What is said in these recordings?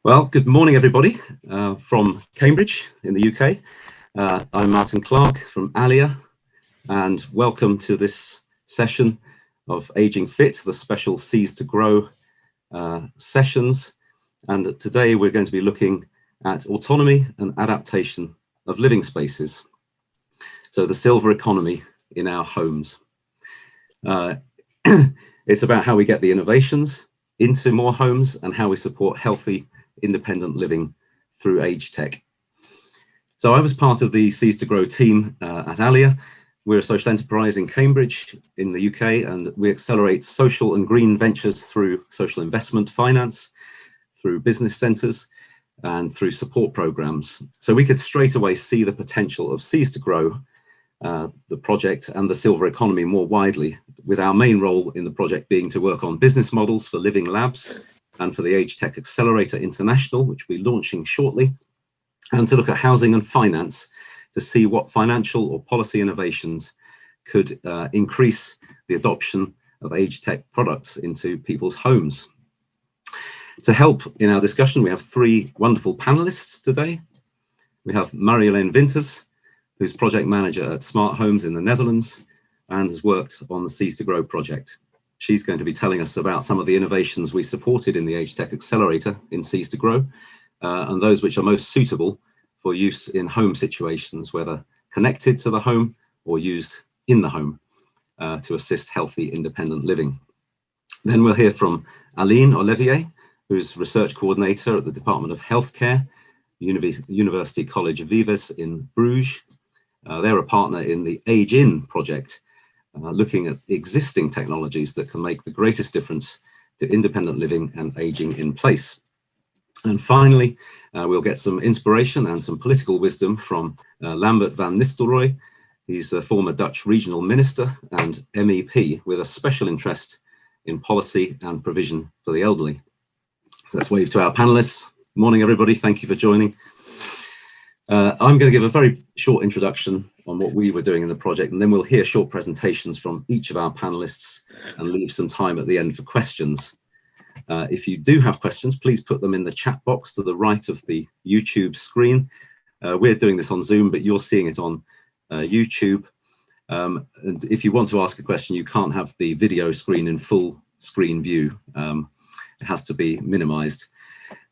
Well, good morning, everybody, from Cambridge in the UK. I'm Martin Clark from ALLIA, and welcome to this session of Aging Fit, the special Seeds to Grow sessions. And today we're going to be looking at autonomy and adaptation of living spaces. So the silver economy in our homes. It's about how we get the innovations into more homes and how we support healthy, independent living through age tech. So I was part of the Seeds to Grow team at ALLIA. We're a social enterprise in Cambridge in the UK, and we accelerate social and green ventures through social investment finance, through business centres, and through support programs. So we could straight away see the potential of Seeds to Grow, the project, and the silver economy more widely, with our main role in the project being to work on business models for living labs and for the Age Tech Accelerator International, which we're launching shortly, and to look at housing and finance to see what financial or policy innovations could increase the adoption of age tech products into people's homes. To help in our discussion, we have three wonderful panelists today. We have Marjolein, who's project manager at Smart Homes in the Netherlands and has worked on the Seeds to Grow project. She's going to be telling us about some of the innovations we supported in the Age Tech Accelerator in Seeds to Grow, and those which are most suitable for use in home situations, whether connected to the home or used in the home to assist healthy, independent living. Then we'll hear from Aline OLLEVIER, who's research coordinator at the Department of Healthcare, University College VIVES in Bruges. They're a partner in the Age In project, looking at existing technologies that can make the greatest difference to independent living and aging in place. And finally, we'll get some inspiration and some political wisdom from Lambert VAN NISTELROOIJ. He's a former Dutch regional minister and MEP with a special interest in policy and provision for the elderly. So let's wave to our panelists. Morning, everybody. Thank you for joining. I'm going to give a very short introduction on what we were doing in the project, and then we'll hear short presentations from each of our panelists and leave some time at the end for questions. If you do have questions, please put them in the chat box to the right of the YouTube screen. We're doing this on Zoom, but you're seeing it on YouTube. And if you want to ask a question, you can't have the video screen in full screen view. It has to be minimized.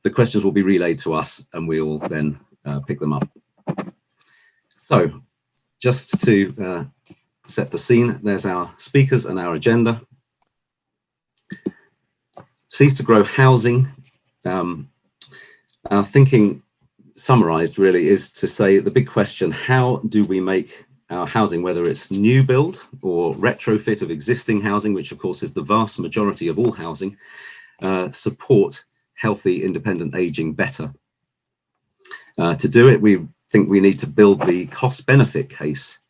The questions will be relayed to us, and we'll then pick them up. So just to set the scene, there's our speakers and our agenda. Seeds to Grow housing. Our thinking summarized really is to say the big question, how do we make our housing, whether it's new build or retrofit of existing housing, which of course is the vast majority of all housing, support healthy, independent aging better? To do it, we think we need to build the cost-benefit case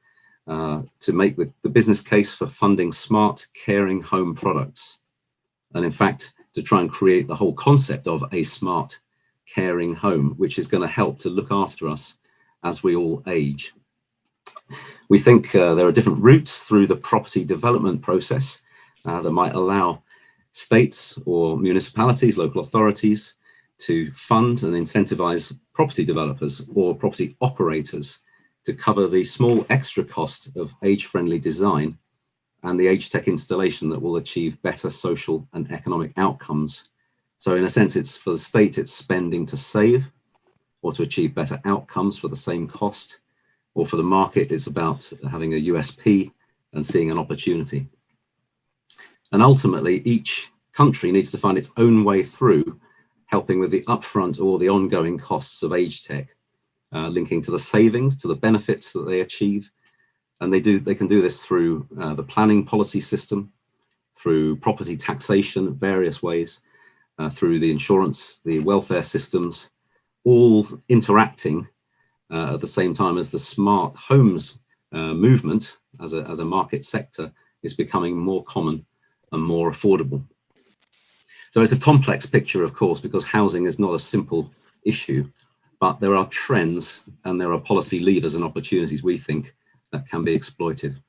to make the business case for funding smart, caring home products. And in fact, to try and create the whole concept of a smart, caring home, which is going to help to look after us as we all age. We think there are different routes through the property development process that might allow states or municipalities, local authorities, to fund and incentivize property developers or property operators to cover the small extra cost of age-friendly design and the age tech installation that will achieve better social and economic outcomes. So in a sense, it's for the state, it's spending to save or to achieve better outcomes for the same cost, or for the market, it's about having a USP and seeing an opportunity. And ultimately, each country needs to find its own way through helping with the upfront or the ongoing costs of age tech, linking to the savings, to the benefits that they achieve. And they can do this through the planning policy system, through property taxation, various ways, through the insurance, the welfare systems, all interacting at the same time as the smart homes movement as a market sector is becoming more common and more affordable. So it's a complex picture, of course, because housing is not a simple issue, but there are trends and there are policy levers and opportunities, we think, that can be exploited.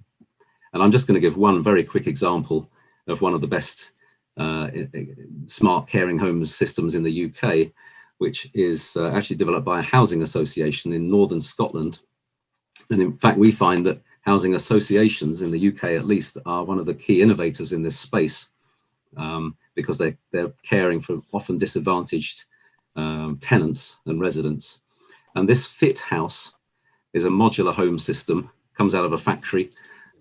And I'm just going to give one very quick example of one of the best smart caring homes systems in the UK, which is actually developed by a housing association in northern Scotland. And in fact, we find that housing associations in the UK, at least, are one of the key innovators in this space, because they're caring for often disadvantaged tenants and residents. And this Fit House is a modular home system, comes out of a factory.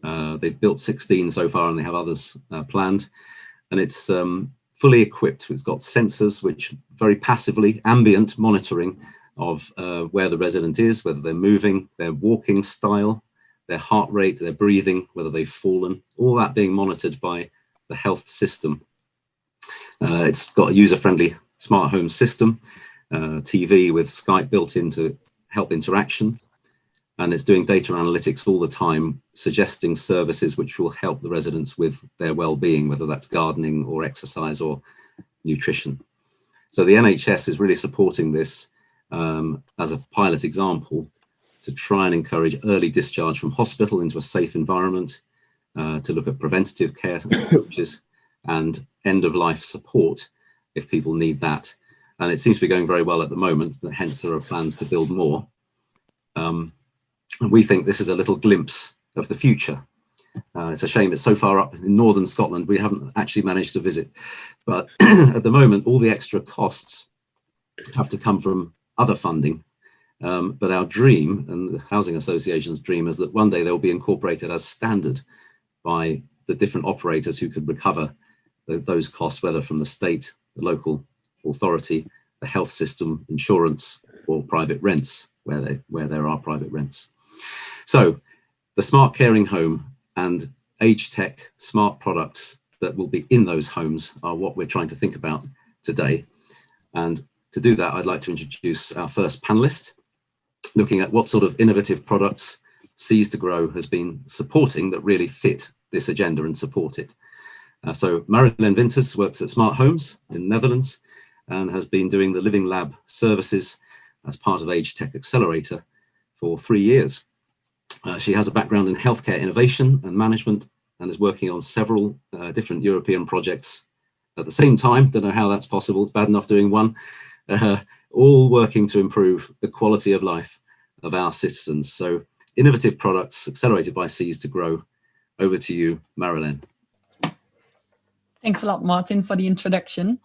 They've built 16 so far, and they have others planned. And it's fully equipped. It's got sensors which very passively, ambient monitoring of where the resident is, whether they're moving, their walking style, their heart rate, their breathing, whether they've fallen, all that being monitored by the health system. It's got a user-friendly smart home system, TV with Skype built in to help interaction. And it's doing data analytics all the time, suggesting services which will help the residents with their well-being, whether that's gardening or exercise or nutrition. So the NHS is really supporting this as a pilot example to try and encourage early discharge from hospital into a safe environment, to look at preventative care approaches and end-of-life support if people need that. And it seems to be going very well at the moment, hence there are plans to build more. And we think this is a little glimpse of the future. It's a shame it's so far up in northern Scotland, we haven't actually managed to visit. But at the moment, all the extra costs have to come from other funding. But our dream, and the Housing Association's dream, is that one day they'll be incorporated as standard by the different operators who could recover those costs, whether from the state, the local authority, the health system, insurance, or private rents, where there are private rents. So the smart caring home and age tech smart products that will be in those homes are what we're trying to think about today. And to do that, I'd like to introduce our first panelist, looking at what sort of innovative products Seas to Grow has been supporting that really fit this agenda and support it. So Marjolein works at Smart Homes in the Netherlands and has been doing the Living Lab services as part of Age Tech Accelerator for 3 years. She has a background in healthcare innovation and management and is working on several different European projects at the same time. Don't know how that's possible. It's bad enough doing one. All working to improve the quality of life of our citizens. So innovative products accelerated by Seas to Grow. Over to you, Marjolein. Thanks a lot, Martin, for the introduction.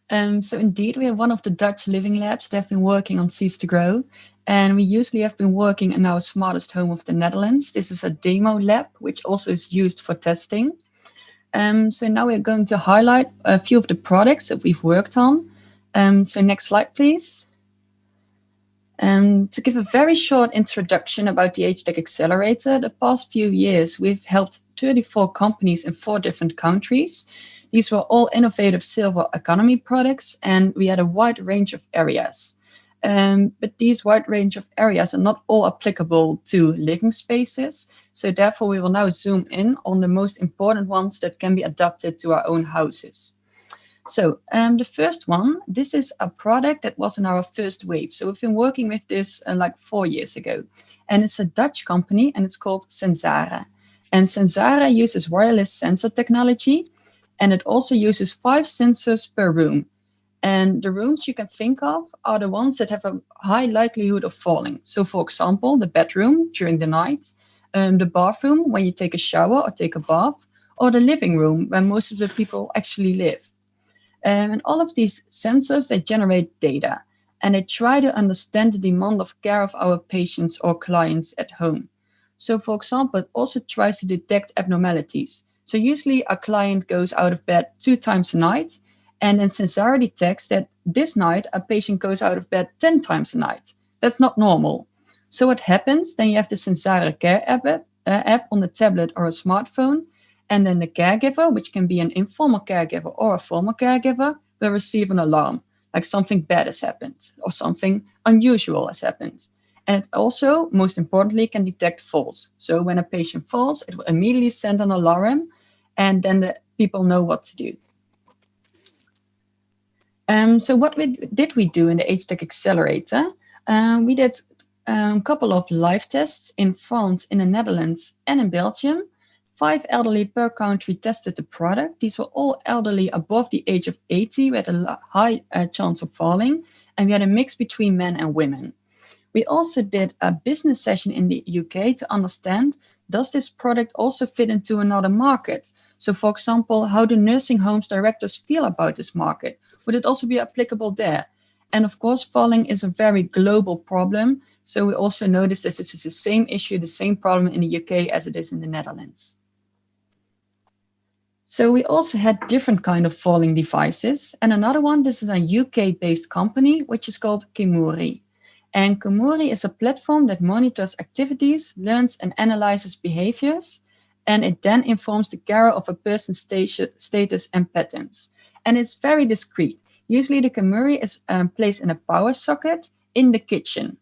So indeed, we are one of the Dutch living labs that have been working on Seas to Grow. And we usually have been working in our smartest home of the Netherlands. This is a demo lab, which also is used for testing. So now we're going to highlight a few of the products that we've worked on. So next slide, please. To give a very short introduction about the Age Tech Accelerator, the past few years, we've helped 34 companies in 4 different countries. These were all innovative silver economy products, and we had a wide range of areas. But these wide range of areas are not all applicable to living spaces. So therefore, we will now zoom in on the most important ones that can be adapted to our own houses. So the first one, this is a product that was in our first wave. So we've been working with this like 4 years ago. And it's a Dutch company, and it's called Sensara. And Sensara uses wireless sensor technology, and it also uses 5 sensors per room. And the rooms you can think of are the ones that have a high likelihood of falling. So for example, the bedroom during the night, the bathroom when you take a shower or take a bath, or the living room where most of the people actually live. And all of these sensors, they generate data, and they try to understand the demand of care of our patients or clients at home. So for example, it also tries to detect abnormalities. So usually a client goes out of bed 2 times a night, and then Sensara detects that this night a patient goes out of bed 10 times a night. That's not normal. So what happens? Then you have the Sensara Care app on the tablet or a smartphone, and then the caregiver, which can be an informal caregiver or a formal caregiver, will receive an alarm, like something bad has happened or something unusual has happened. And it also, most importantly, can detect falls. So when a patient falls, it will immediately send an alarm, and then the people know what to do. So what did we do in the Age Tech Accelerator? We did a couple of live tests in France, in the Netherlands, and in Belgium. 5 elderly per country tested the product. These were all elderly above the age of 80 with a high chance of falling. and we had a mix between men and women. We also did a business session in the UK to understand, does this product also fit into another market? So for example, how do nursing homes directors feel about this market? Would it also be applicable there? And of course, falling is a very global problem. So we also noticed that this is the same issue, the same problem in the UK as it is in the Netherlands. So we also had different kind of falling devices. And another one, this is a UK-based company, which is called Kimuri. And Kimuri is a platform that monitors activities, learns and analyzes behaviors, and it then informs the carer of a person's status and patterns. And it's very discreet. Usually the Kimuri is placed in a power socket in the kitchen.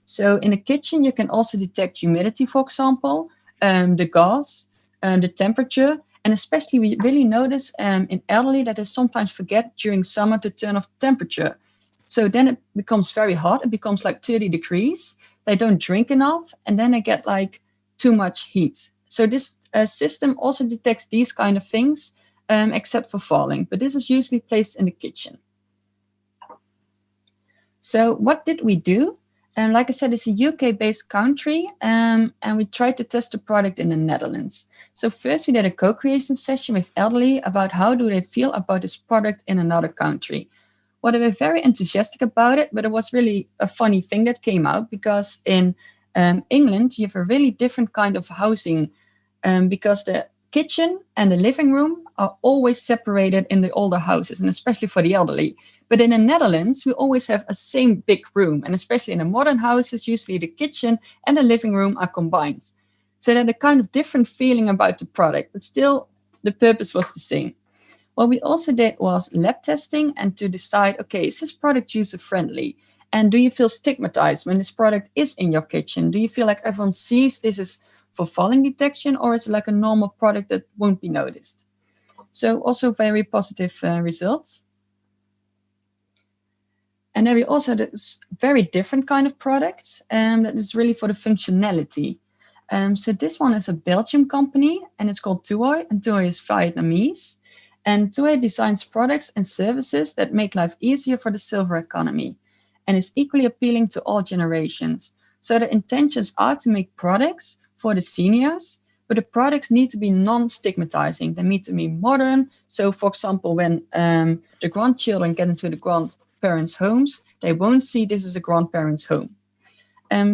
So in the kitchen, you can also detect humidity, for example, the gas, the temperature, and especially we really notice in elderly that they sometimes forget during summer to turn off the temperature. So then it becomes very hot. It becomes like 30 degrees. They don't drink enough, and then they get like too much heat. So this system also detects these kind of things, except for falling. But this is usually placed in the kitchen. So what did we do? Like I said, it's a UK-based country, and we tried to test the product in the Netherlands. So first we did a co-creation session with elderly about how do they feel about this product in another country. Well, they were very enthusiastic about it, but it was really a funny thing that came out because in England, you have a really different kind of housing because the kitchen and the living room are always separated in the older houses, and especially for the elderly. But in the Netherlands, we always have a same big room, and especially in the modern houses, usually the kitchen and the living room are combined. So they had a kind of different feeling about the product, but still the purpose was the same. What we also did was lab testing and to decide, okay, is this product user-friendly? And do you feel stigmatized when this product is in your kitchen? Do you feel like everyone sees this is for falling detection, or is it like a normal product that won't be noticed? So also very positive results. And then we also had this very different kind of product that is really for the functionality. So this one is a Belgian company, and it's called Tuoi, and Tuoi is Vietnamese. And Tuoi designs products and services that make life easier for the silver economy and is equally appealing to all generations. So the intentions are to make products for the seniors, but the products need to be non-stigmatizing. They need to be modern. So for example, when the grandchildren get into the grandparents' homes, they won't see this as a grandparent's home.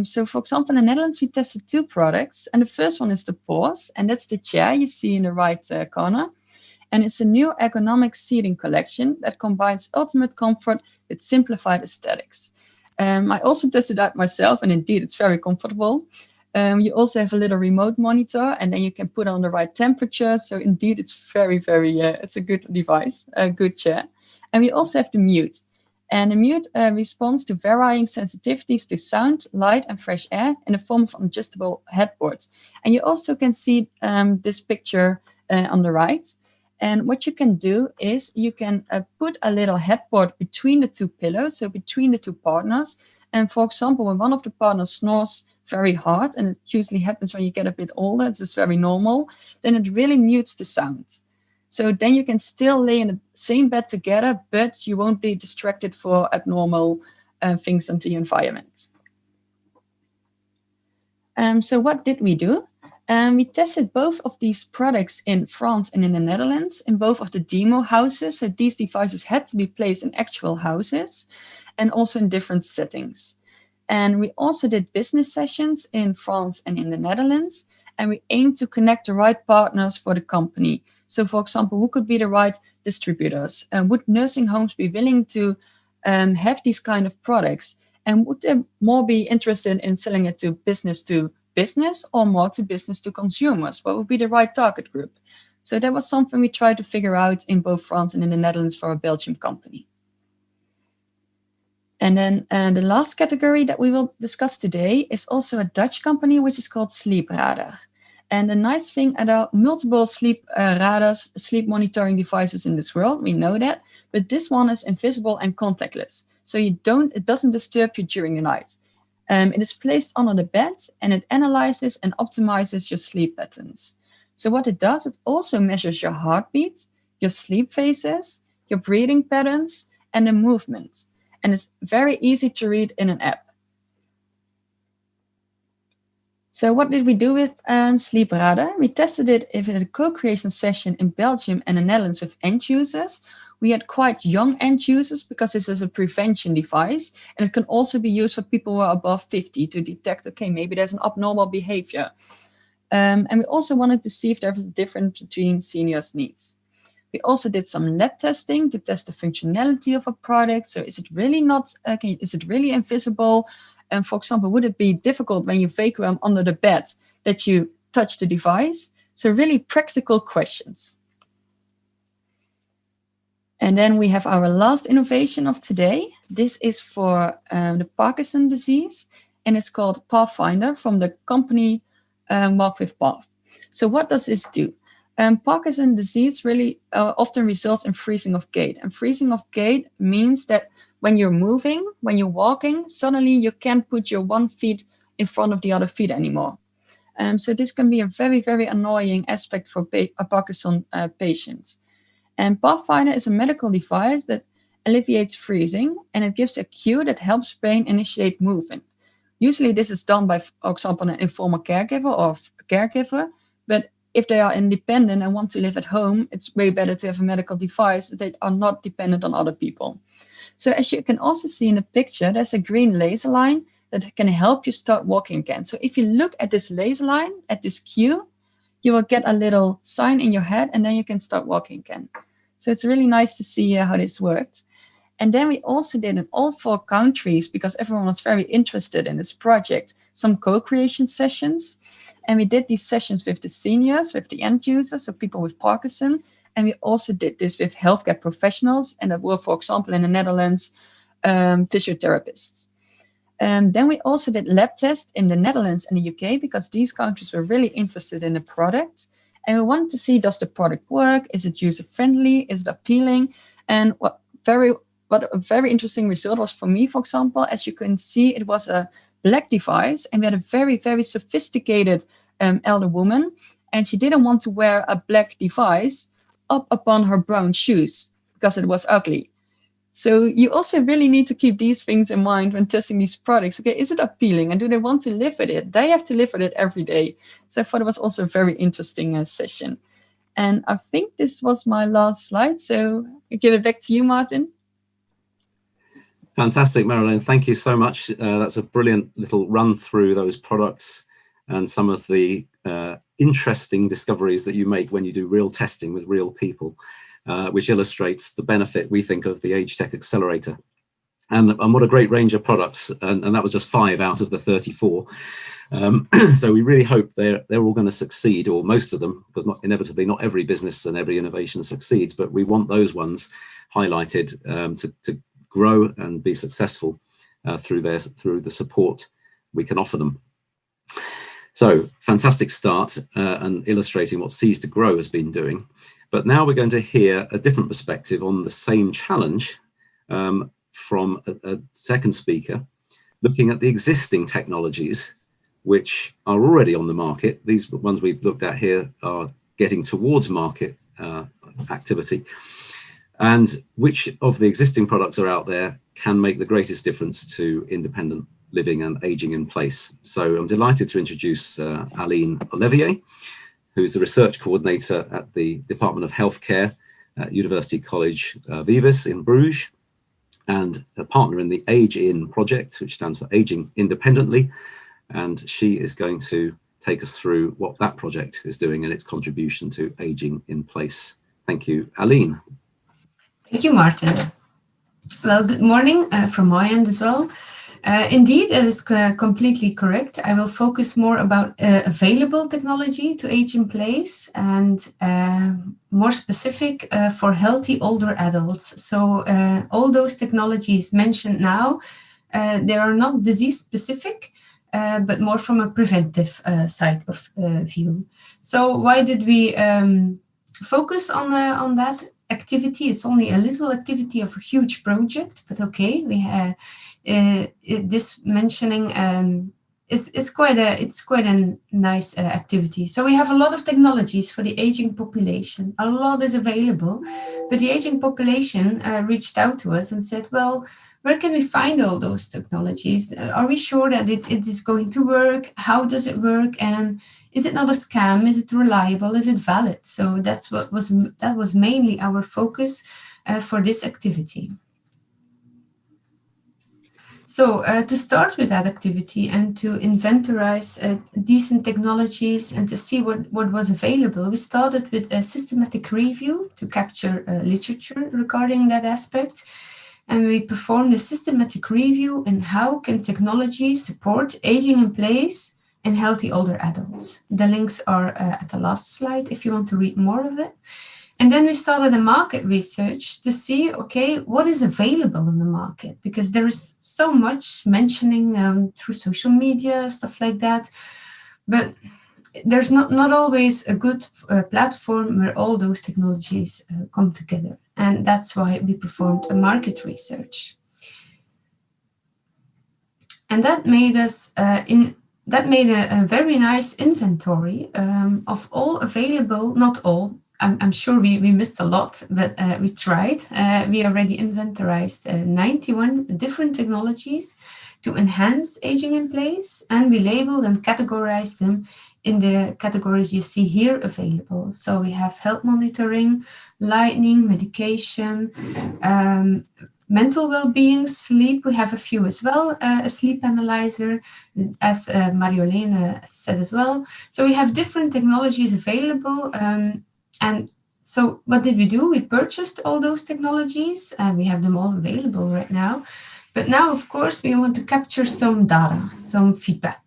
So for example, in the Netherlands, we tested 2 products, and the first one is the Pause, and that's the chair you see in the right corner. And it's a new ergonomic seating collection that combines ultimate comfort with simplified aesthetics. I also tested that myself, and indeed, it's very comfortable. You also have a little remote monitor, and then you can put on the right temperature. So indeed, it's very, it's a good device, a good chair. And we also have the mute. And the mute responds to varying sensitivities to sound, light, and fresh air in the form of adjustable headboards. And you also can see this picture on the right. And what you can do is you can put a little headboard between the 2 pillows, so between the 2 partners. And for example, when one of the partners snores very hard, and it usually happens when you get a bit older, it's just very normal, then it really mutes the sound. So then you can still lay in the same bed together, but you won't be distracted for abnormal things in the environment. So what did we do? We tested both of these products in France and in the Netherlands, in both of the demo houses. So these devices had to be placed in actual houses and also in different settings. And we also did business sessions in France and in the Netherlands, and we aimed to connect the right partners for the company. So for example, who could be the right distributors? Would nursing homes be willing to have these kind of products? And would they more be interested in selling it to business or more to business to consumers? What would be the right target group? So that was something we tried to figure out in both France and in the Netherlands for a Belgian company. And then the last category that we will discuss today is also a Dutch company, which is called Sleep Radar. And the nice thing, there are multiple sleep radars, sleep monitoring devices in this world, we know that, but this one is invisible and contactless. So it doesn't disturb you during the night. It is placed under the bed, and it analyzes and optimizes your sleep patterns. So what it does, it also measures your heartbeat, your sleep phases, your breathing patterns, and the movement. and it's very easy to read in an app. So what did we do with Sleep Radar? We tested it in a co-creation session in Belgium and the Netherlands with end users. We had quite young end users because this is a prevention device, and it can also be used for people who are above 50 to detect, okay, maybe there's an abnormal behavior. And we also wanted to see if there was a difference between seniors' needs. We also did some lab testing to test the functionality of a product. So is it really is it really invisible? And for example, would it be difficult when you vacuum under the bed that you touch the device? So really practical questions. And then we have our last innovation of today. This is for the Parkinson disease, and it's called Pathfinder from the company Walk with Path. So what does this do? Parkinson disease really often results in freezing of gait. And freezing of gait means that when you're moving, when you're walking, suddenly you can't put your one foot in front of the other feet anymore. So this can be a very, very annoying aspect for Parkinson patients. And Pathfinder is a medical device that alleviates freezing, and it gives a cue that helps brain initiate movement. Usually this is done by, for example, an informal caregiver or a caregiver, but if they are independent and want to live at home, it's way better to have a medical device that are not dependent on other people. So as you can also see in the picture, there's a green laser line that can help you start walking again. So if you look at this laser line, at this cue, you will get a little sign in your head, and then you can start walking again. So it's really nice to see how this worked. And then we also did in all 4 countries, because everyone was very interested in this project, some co-creation sessions. And we did these sessions with the seniors, with the end users, so people with Parkinson. And we also did this with healthcare professionals, and that were, for example, in the Netherlands, physiotherapists. Then we also did lab tests in the Netherlands and the UK, because these countries were really interested in the product. And we wanted to see, does the product work? Is it user-friendly? Is it appealing? And what a very interesting result was for me, for example, as you can see, it was a black device, and we had a very, very sophisticated elder woman, and she didn't want to wear a black device up upon her brown shoes because it was ugly. So you also really need to keep these things in mind when testing these products. Okay, is it appealing, and do they want to live with it? They have to live with it every day. So I thought it was also a very interesting session. And I think this was my last slide. So I give it back to you, Martin. Fantastic, Marjolein. Thank you so much. That's a brilliant little run through those products and some of the interesting discoveries that you make when you do real testing with real people, which illustrates the benefit, we think, of the Age Tech Accelerator. And what a great range of products. And that was just 5 out of the 34. So we really hope they're all going to succeed, or most of them, because inevitably not every business and every innovation succeeds, but we want those ones highlighted to grow and be successful through the support we can offer them. So fantastic start and illustrating what Seize to Grow has been doing. But now we're going to hear a different perspective on the same challenge from a second speaker, looking at the existing technologies which are already on the market. These ones we've looked at here are getting towards market activity. And which of the existing products are out there can make the greatest difference to independent living and aging in place. So I'm delighted to introduce Aline OLLEVIER, who's the research coordinator at the Department of Healthcare at University College VIVES in Bruges, and a partner in the Age In project, which stands for Aging Independently. And she is going to take us through what that project is doing and its contribution to aging in place. Thank you, Aline. Thank you, Martin. Well, good morning from my end as well. Indeed, it is completely correct. I will focus more about available technology to age in place, and more specific for healthy older adults. So all those technologies mentioned now, they are not disease specific, but more from a preventive side of view. So why did we focus on that activity? It's only a little activity of a huge project, but okay, we have this mentioning is quite a nice activity. So we have a lot of technologies for the aging population. A lot is available, but the aging population reached out to us and said, well, Where can we find all those technologies? Are we sure that it is going to work? How does it work? And is it not a scam? Is it reliable? Is it valid? So that was mainly our focus for this activity. So to start with that activity and to inventorize decent technologies and to see what was available, we started with a systematic review to capture literature regarding that aspect. And we performed a systematic review on how can technology support aging in place and healthy older adults. The links are at the last slide if you want to read more of it. And then we started a market research to see, okay, what is available on the market? Because there is so much mentioning through social media, stuff like that. But there's not always a good platform where all those technologies come together. And that's why we performed a market research. And that made us a very nice inventory of all available, not all. I'm sure we missed a lot, but we tried. We already inventorized 91 different technologies to enhance aging in place, and we labeled and categorized them in the categories you see here available. So we have health monitoring, lighting, medication, mental well-being, sleep. We have a few as well, a sleep analyzer, as Marjolein said as well. So we have different technologies available. And so what did we do? We purchased all those technologies and we have them all available right now. But now, of course, we want to capture some data, some feedback.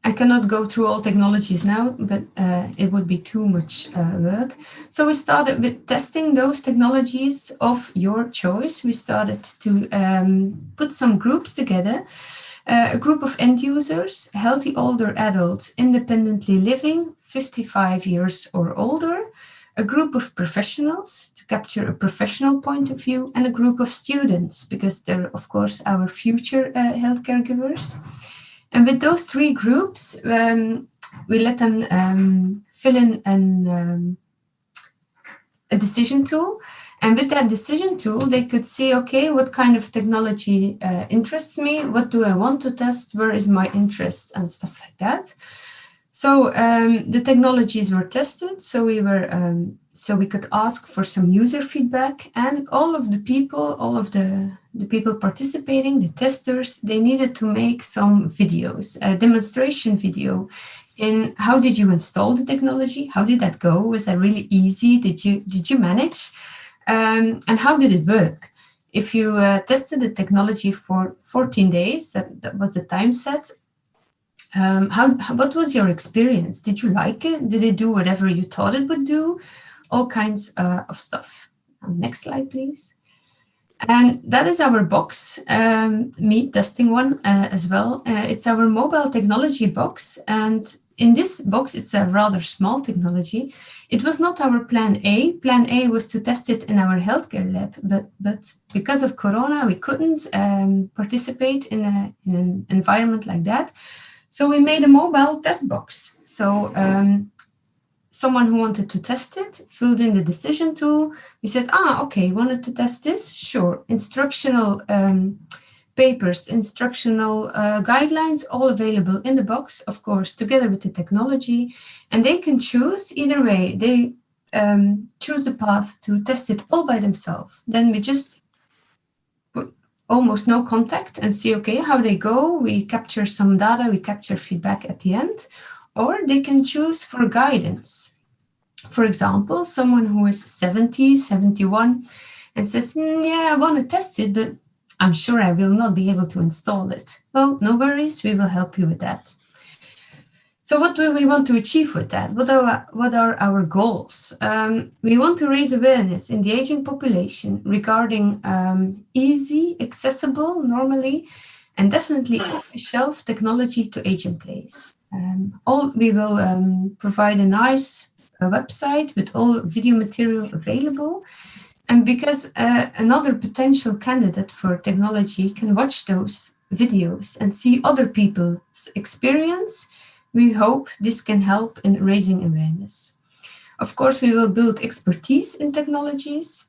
I cannot go through all technologies now, but it would be too much work. So we started with testing those technologies of your choice. We started to put some groups together. A group of end users, healthy older adults, independently living, 55 years or older, a group of professionals to capture a professional point of view, and a group of students, because they're, of course, our future healthcare givers. And with those three groups, we let them fill in a decision tool. And with that decision tool, they could see, okay, what kind of technology interests me? What do I want to test? Where is my interest? And stuff like that. So the technologies were tested. So we could ask for some user feedback, and all of the people participating, the testers, they needed to make some videos, a demonstration video. In how did you install the technology? How did that go? Was that really easy? Did you manage? And how did it work? If you tested the technology for 14 days, that was the time set. What was your experience? Did you like it? Did it do whatever you thought it would do? All kinds of stuff. Next slide, please. And that is our box, me testing one as well. It's our mobile technology box. And in this box, it's a rather small technology. It was not our plan A. Plan A was to test it in our healthcare lab, but because of Corona, we couldn't participate in an environment like that. So we made a mobile test box. So someone who wanted to test it filled in the decision tool. We said, okay, wanted to test this? Sure. Instructional papers, instructional guidelines, all available in the box, of course, together with the technology. And they can choose either way. They choose the path to test it all by themselves. Then we just put almost no contact and see, okay, how they go. We capture some data, we capture feedback at the end. Or they can choose for guidance. For example, someone who is 70, 71 and says, yeah, I want to test it, but I'm sure I will not be able to install it. Well, no worries, we will help you with that. So what do we want to achieve with that? What are our goals? We want to raise awareness in the aging population regarding easy, accessible, normally, and definitely off-the-shelf technology to age in place. We will provide a nice website with all video material available. And because another potential candidate for technology can watch those videos and see other people's experience, we hope this can help in raising awareness. Of course, we will build expertise in technologies.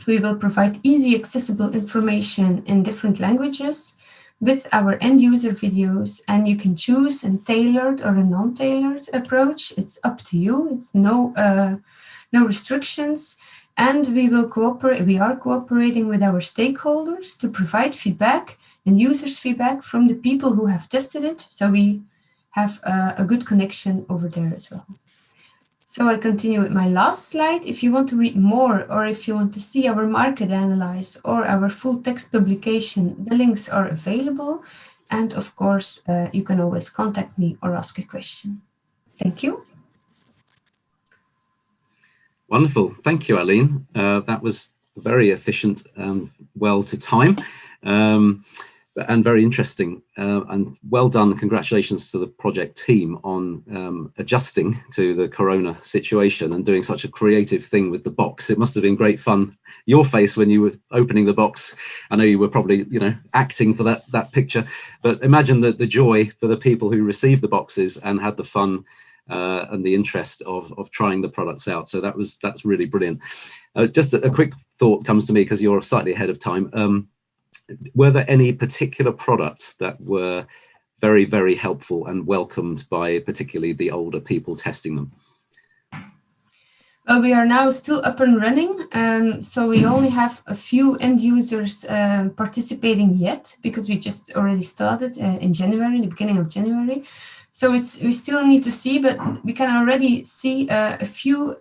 We will provide easy accessible information in different languages with our end user videos, and you can choose a tailored or a non-tailored approach. It's up to you. It's no restrictions. And we are cooperating with our stakeholders to provide feedback and users feedback from the people who have tested it. So we have a good connection over there as well. So I continue with my last slide. If you want to read more, or if you want to see our market analysis or our full text publication, the links are available. And of course, you can always contact me or ask a question. Thank you. Wonderful. Thank you, Aline. That was very efficient and well to time, and very interesting, and well done. Congratulations to the project team on adjusting to the corona situation and doing such a creative thing with the box. It must have been great fun. Your face when you were opening the box, I know you were probably, you know, acting for that picture, but imagine the joy for the people who received the boxes and had the fun and the interest of trying the products out. So that's really brilliant. Just a quick thought comes to me, because you're slightly ahead of time. Were there any particular products that were very, very helpful and welcomed by particularly the older people testing them? Well, we are now still up and running, so we only have a few end users participating yet, because we just already started in January, the beginning of January. So we still need to see, but we can already see a few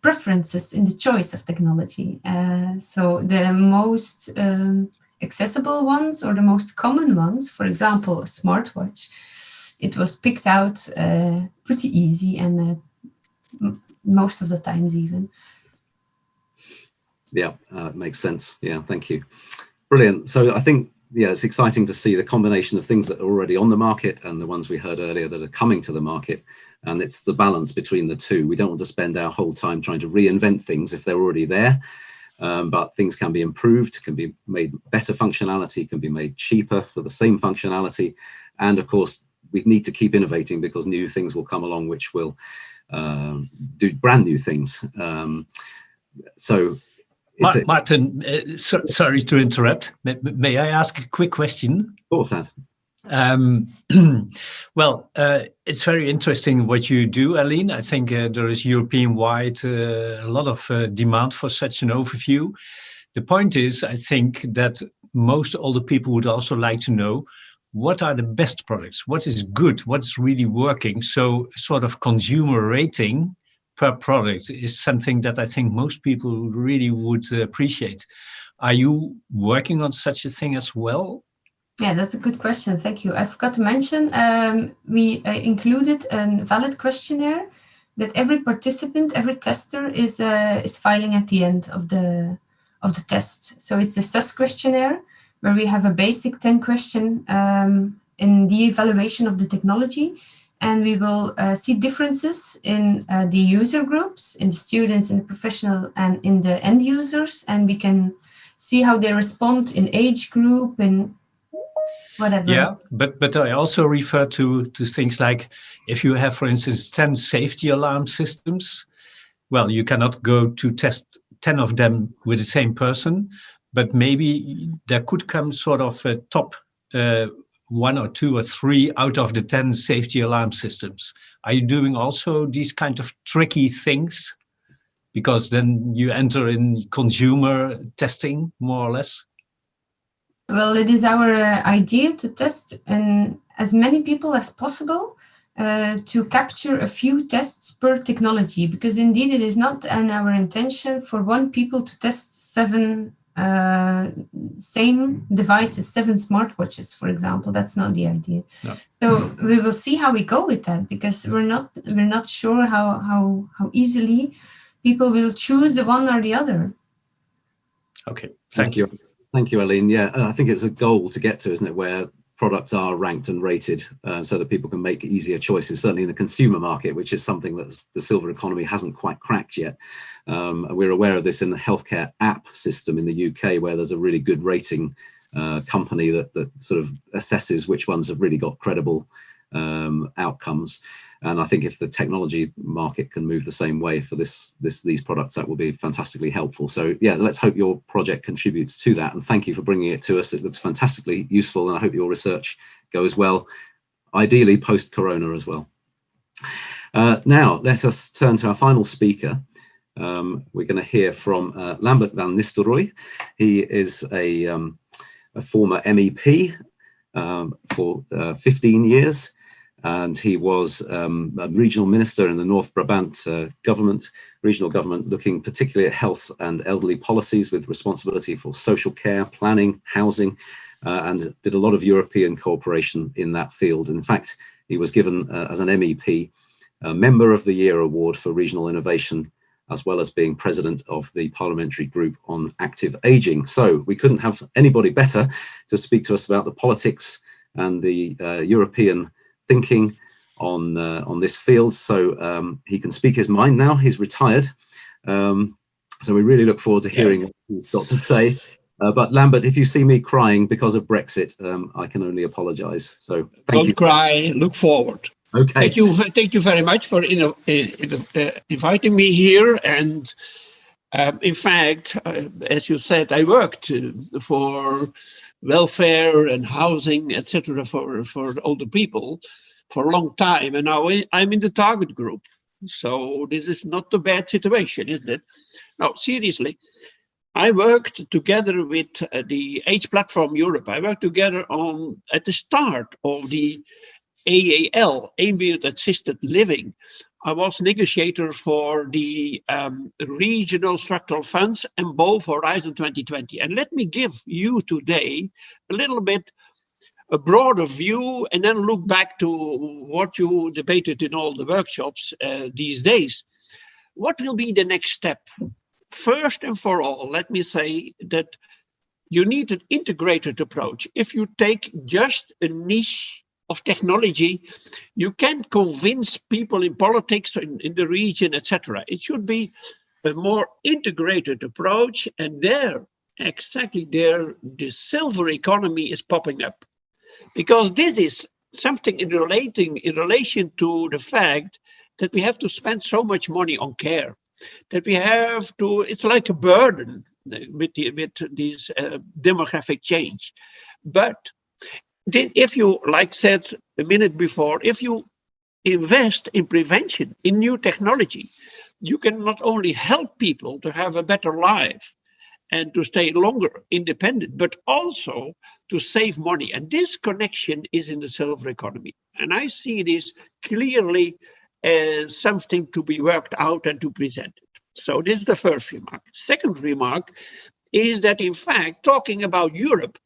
preferences in the choice of technology. So the most accessible ones, or the most common ones, for example, a smartwatch, it was picked out pretty easy, and most of the times even. Yeah, makes sense. Yeah, thank you. Brilliant. So I think, yeah, it's exciting to see the combination of things that are already on the market and the ones we heard earlier that are coming to the market. And it's the balance between the two. We don't want to spend our whole time trying to reinvent things if they're already there, but things can be improved, can be made better functionality, can be made cheaper for the same functionality. And of course, we need to keep innovating, because new things will come along which will do brand new things. Martin, sorry to interrupt. May I ask a quick question? Of course, Ad. Well, it's very interesting what you do, Aline. I think there is European-wide a lot of demand for such an overview. The point is, I think that most older people would also like to know, what are the best products? What is good? What's really working? So sort of consumer rating per product is something that I think most people really would appreciate. Are you working on such a thing as well? Yeah, that's a good question. Thank you. I forgot to mention, we included a valid questionnaire that every participant, every tester is filing at the end of the test. So it's a SUS questionnaire, where we have a basic 10 question in the evaluation of the technology. And we will see differences in the user groups, in the students, in the professional, and in the end users. And we can see how they respond in age group and whatever. Yeah, but I also refer to things like, if you have, for instance, 10 safety alarm systems, well, you cannot go to test 10 of them with the same person, but maybe there could come sort of a top 1 or 2 or 3 out of the 10 safety alarm systems. Are you doing also these kind of tricky things? Because then you enter in consumer testing, more or less. Well, it is our idea to test as many people as possible, to capture a few tests per technology, because indeed it is not our intention for one people to test 7 same devices, 7 smartwatches, for example. That's not the idea. No. So we will see how we go with that, because we're not sure how easily people will choose the one or the other. Okay, thank you. Thank you, Aline. Yeah, I think it's a goal to get to, isn't it, where products are ranked and rated so that people can make easier choices, certainly in the consumer market, which is something that the silver economy hasn't quite cracked yet. We're aware of this in the healthcare app system in the UK, where there's a really good rating company that sort of assesses which ones have really got credible outcomes. And I think if the technology market can move the same way for these products, that will be fantastically helpful. So yeah, let's hope your project contributes to that. And thank you for bringing it to us. It looks fantastically useful, and I hope your research goes well, ideally post-corona as well. Now, let us turn to our final speaker. We're going to hear from Lambert VAN NISTELROOIJ. He is a former MEP for 15 years, and he was a regional minister in the North Brabant regional government, looking particularly at health and elderly policies with responsibility for social care, planning, housing, and did a lot of European cooperation in that field. In fact, he was given as an MEP a Member of the Year award for regional innovation, as well as being president of the parliamentary group on active aging. So we couldn't have anybody better to speak to us about the politics and the European thinking on this field. So he can speak his mind now. He's retired. So we really look forward to hearing what he's got to say. But Lambert, if you see me crying because of Brexit, I can only apologise. So thank you. Don't cry. Look forward. Okay. Thank you very much for inviting me here. And in fact, as you said, I worked for welfare and housing, etc., for older people for a long time. And now I'm in the target group. So this is not a bad situation, isn't it? No, seriously. I worked together with the Age Platform Europe. I worked together at the start of the AAL, Ambient Assisted Living. I was negotiator for the regional structural funds and both Horizon 2020. And let me give you today a little bit a broader view and then look back to what you debated in all the workshops these days. What will be the next step? First and for all, let me say that you need an integrated approach. If you take just a niche of technology, you can't convince people in politics, in the region, etc. It should be a more integrated approach, and exactly there, the silver economy is popping up. Because this is something in relation to the fact that we have to spend so much money on care, that we have to, it's like a burden with this demographic change. But if you, like said a minute before, if you invest in prevention, in new technology, you can not only help people to have a better life and to stay longer independent, but also to save money. And this connection is in the silver economy. And I see this clearly as something to be worked out and to present it. So this is the first remark. Second remark is that, in fact, talking about Europe,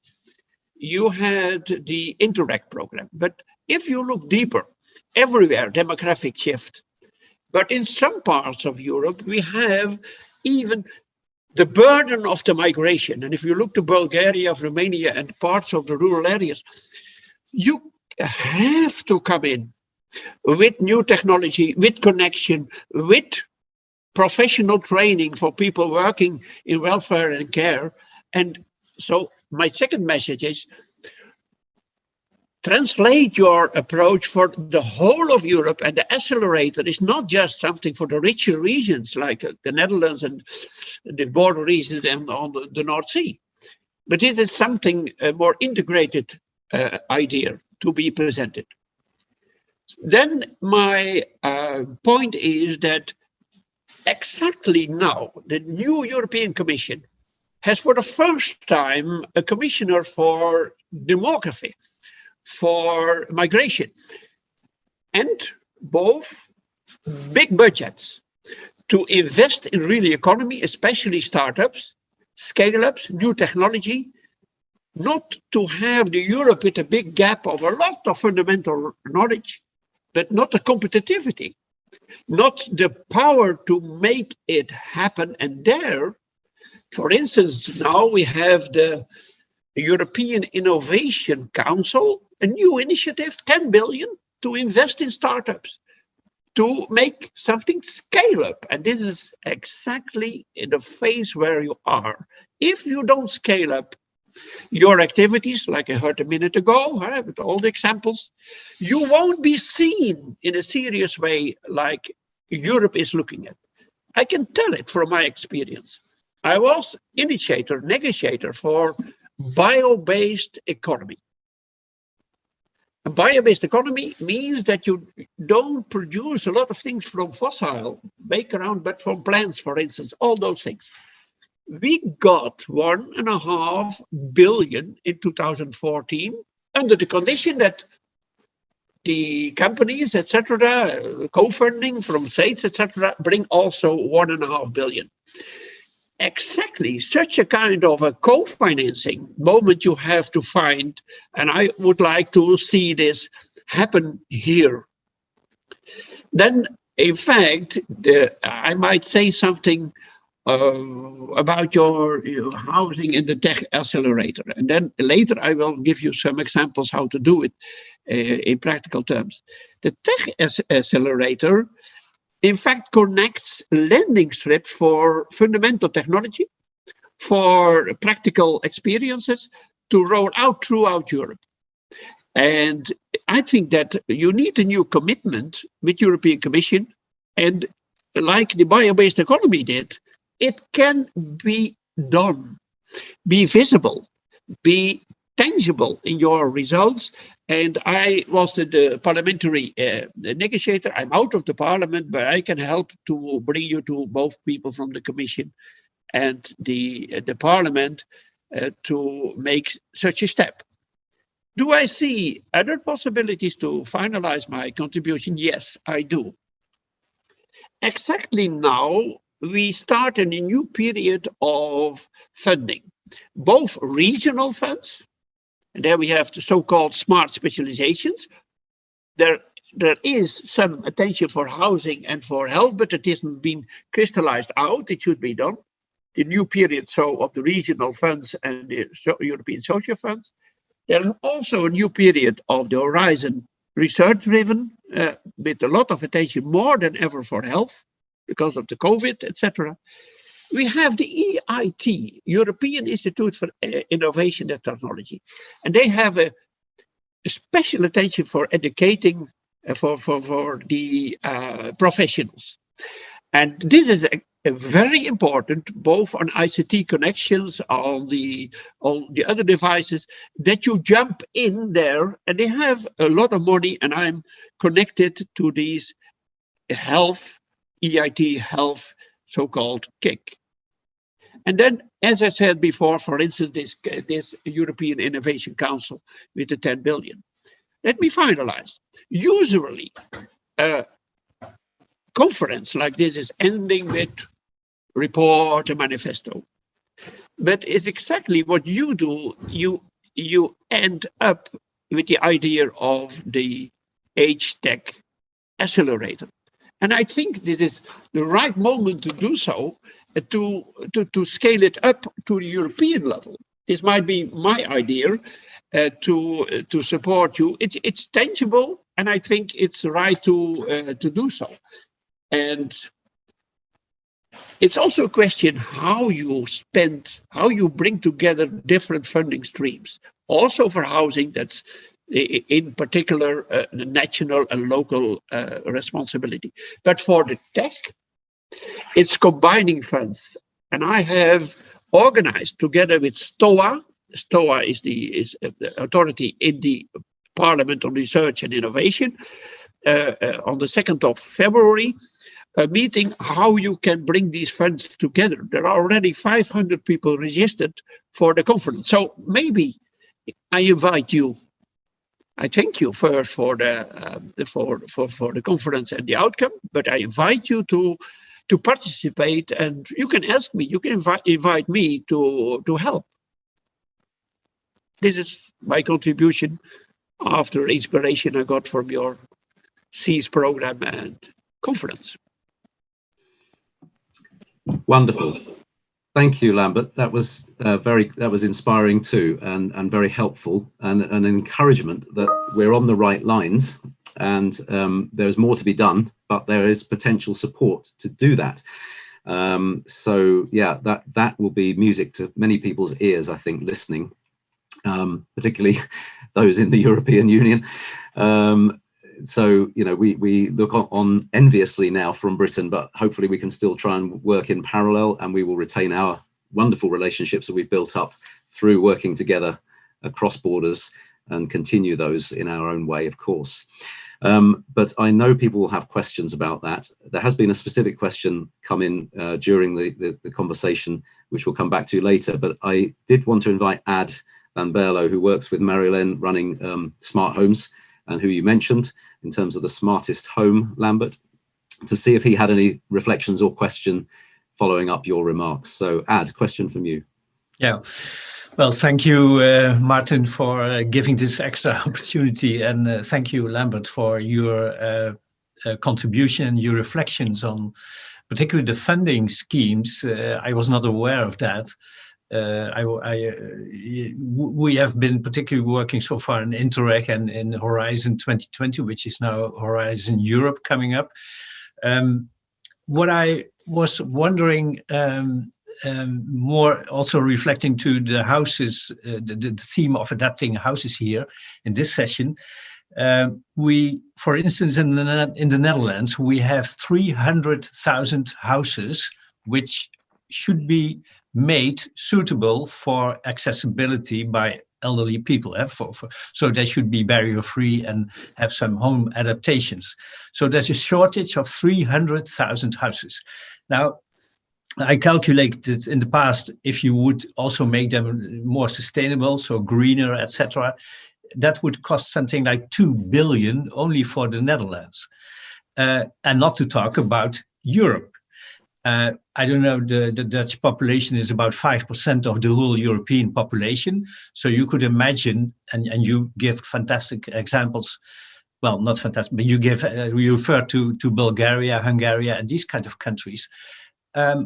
you had the Interact program. But if you look deeper, everywhere, demographic shift. But in some parts of Europe, we have even the burden of the migration. And if you look to Bulgaria, Romania, and parts of the rural areas, you have to come in with new technology, with connection, with professional training for people working in welfare and care. And so my second message is translate your approach for the whole of Europe, and the accelerator is not just something for the richer regions like the Netherlands and the border regions and on the North Sea. But it is something, a more integrated idea to be presented. Then my point is that exactly now, the new European Commission has for the first time a commissioner for demography, for migration, and both big budgets to invest in real economy, especially startups, scale-ups, new technology, not to have the Europe with a big gap of a lot of fundamental knowledge, but not the competitivity, not the power to make it happen. And there, for instance, now we have the European Innovation Council, a new initiative, 10 billion to invest in startups, to make something scale up. And this is exactly in the phase where you are. If you don't scale up, your activities, like I heard a minute ago, with all the examples, you won't be seen in a serious way like Europe is looking at. I can tell it from my experience. I was negotiator for bio-based economy. A bio-based economy means that you don't produce a lot of things from fossil background, but from plants, for instance, all those things. We got 1.5 billion in 2014 under the condition that the companies, etc., co-funding from states, etc., bring also 1.5 billion. Exactly such a kind of a co-financing moment you have to find, and I would like to see this happen here. Then, in fact, I might say something about your housing in the tech accelerator, and then later I will give you some examples how to do it in practical terms. The tech accelerator in fact connects landing strips for fundamental technology, for practical experiences to roll out throughout Europe. And I think that you need a new commitment with European Commission, and like the bio-based economy did, it can be done, be visible, be tangible in your results. And I was the parliamentary negotiator. I'm out of the parliament, but I can help to bring you to both people from the Commission and the parliament to make such a step. Do I see other possibilities to finalize my contribution? Yes, I do. Exactly now, we start in a new period of funding, both regional funds, and there we have the so-called smart specializations. There is some attention for housing and for health, but it hasn't been crystallized out. It should be done. The new period of the regional funds and the European social funds. There's also a new period of the Horizon research-driven, with a lot of attention more than ever for health because of the COVID, etc. We have the EIT, European Institute for Innovation and Technology, and they have a special attention for educating for the professionals. And this is a very important, both on ICT connections, on the other devices, that you jump in there, and they have a lot of money, and I'm connected to these health, EIT health, so-called KIC. And then, as I said before, for instance, this European Innovation Council with the 10 billion. Let me finalize. Usually, a conference like this is ending with report and manifesto. But it's exactly what you do. You end up with the idea of the age tech accelerator. And I think this is the right moment to do so, to scale it up to the European level. This might be my idea to support you. It's tangible, and I think it's right to do so. And it's also a question how you bring together different funding streams. Also for housing, that's in particular national and local responsibility. But for the tech, it's combining funds. And I have organized together with STOA. STOA is the authority in the Parliament on Research and Innovation, on the 2nd of February, a meeting how you can bring these funds together. There are already 500 people registered for the conference. So maybe I invite you. I thank you first for the conference and the outcome, but I invite you to participate, and you can ask me, you can invite me to help. This is my contribution after inspiration I got from your SEAS program and conference. Wonderful. Thank you, Lambert. That was inspiring too, and very helpful, and an encouragement that we're on the right lines, and there's more to be done, but there is potential support to do that. So yeah, that will be music to many people's ears, I think, listening. particularly those in the European Union. So, you know, we look on enviously now from Britain, but hopefully we can still try and work in parallel, and we will retain our wonderful relationships that we've built up through working together across borders and continue those in our own way, of course. But I know people will have questions about that. There has been a specific question come in during the conversation, which we'll come back to later, but I did want to invite Ad Lambert, who works with Marjolein running smart homes, and who you mentioned in terms of the smartest home, Lambert, to see if he had any reflections or question following up your remarks. So Ad, question from you. Yeah, well, thank you, Martin, for giving this extra opportunity, and thank you, Lambert, for your contribution and your reflections on particularly the funding schemes. I was not aware of that. We have been particularly working so far in Interreg and in Horizon 2020, which is now Horizon Europe coming up. What I was wondering, more also reflecting to the houses, the theme of adapting houses here in this session, we, for instance, in the Netherlands, we have 300,000 houses which should be made suitable for accessibility by elderly people. So they should be barrier-free and have some home adaptations. So there's a shortage of 300,000 houses. Now, I calculated in the past, if you would also make them more sustainable, so greener, etc., that would cost something like 2 billion only for the Netherlands, and not to talk about Europe. I don't know, the Dutch population is about 5% of the whole European population. So you could imagine, and you give fantastic examples, well, not fantastic, but you refer to Bulgaria, Hungary, and these kind of countries. Where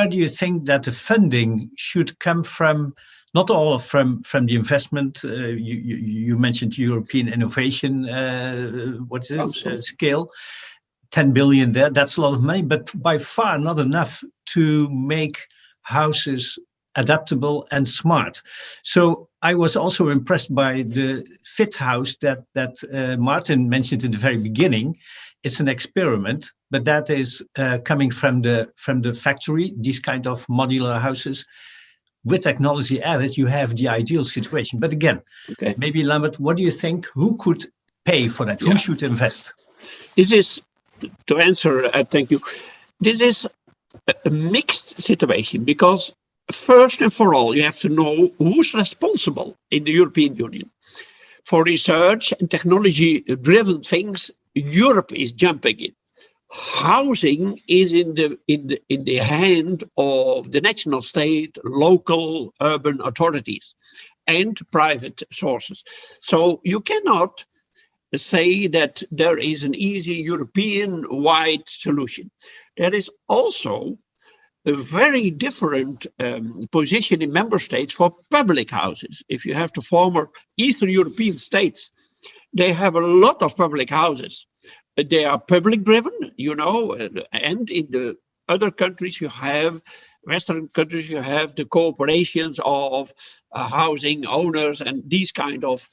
do you think that the funding should come from? Not all from the investment. You mentioned European innovation, what is it, scale, 10 billion there, that's a lot of money, but by far not enough to make houses adaptable and smart. So I was also impressed by the Fit House that Martin mentioned in the very beginning. It's an experiment, but that is coming from the factory, these kind of modular houses. With technology added, you have the ideal situation. But again, maybe Lambert, what do you think? Who could pay for that? Who should invest? This is, to answer, thank you. This is a mixed situation, because first and for all, you have to know who's responsible in the European Union. For research and technology-driven things, Europe is jumping in. Housing is in the hand of the national state, local urban authorities, and private sources. So you cannot say that there is an easy European-wide solution. There is also a very different position in member states for public houses. If you have the former Eastern European states, they have a lot of public houses. They are public driven, you know, and in the other countries you have, Western countries, you have the cooperations of housing owners and these kind of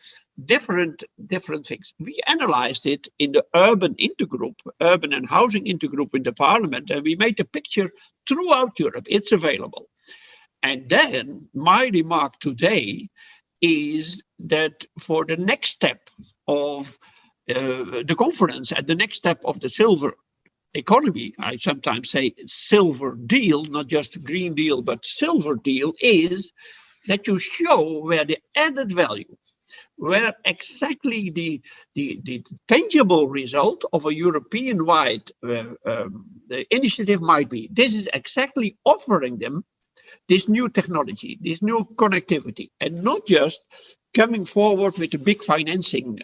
different things. We analyzed it in the urban intergroup, urban and housing intergroup in the parliament, and we made a picture throughout Europe. It's available. And then my remark today is that for the next step of the conference and the next step of the silver economy, I sometimes say silver deal, not just Green Deal, but silver deal, is that you show where the added value, where exactly the tangible result of a European-wide initiative might be. This is exactly offering them this new technology, this new connectivity, and not just coming forward with a big financing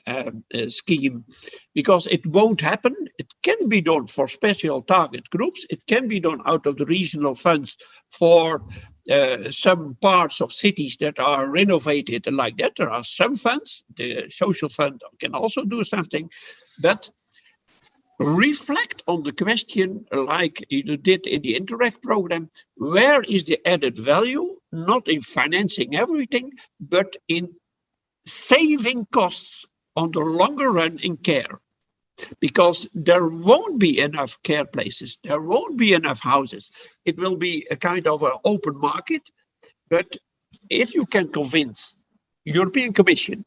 scheme, because it won't happen. It can be done for special target groups. It can be done out of the regional funds for some parts of cities that are renovated and like that. There are some funds. The social fund can also do something, but reflect on the question like you did in the Interreg program. Where is the added value not in financing everything, but in saving costs on the longer run in care. Because there won't be enough care places, there won't be enough houses. It will be a kind of an open market. But if you can convince European Commission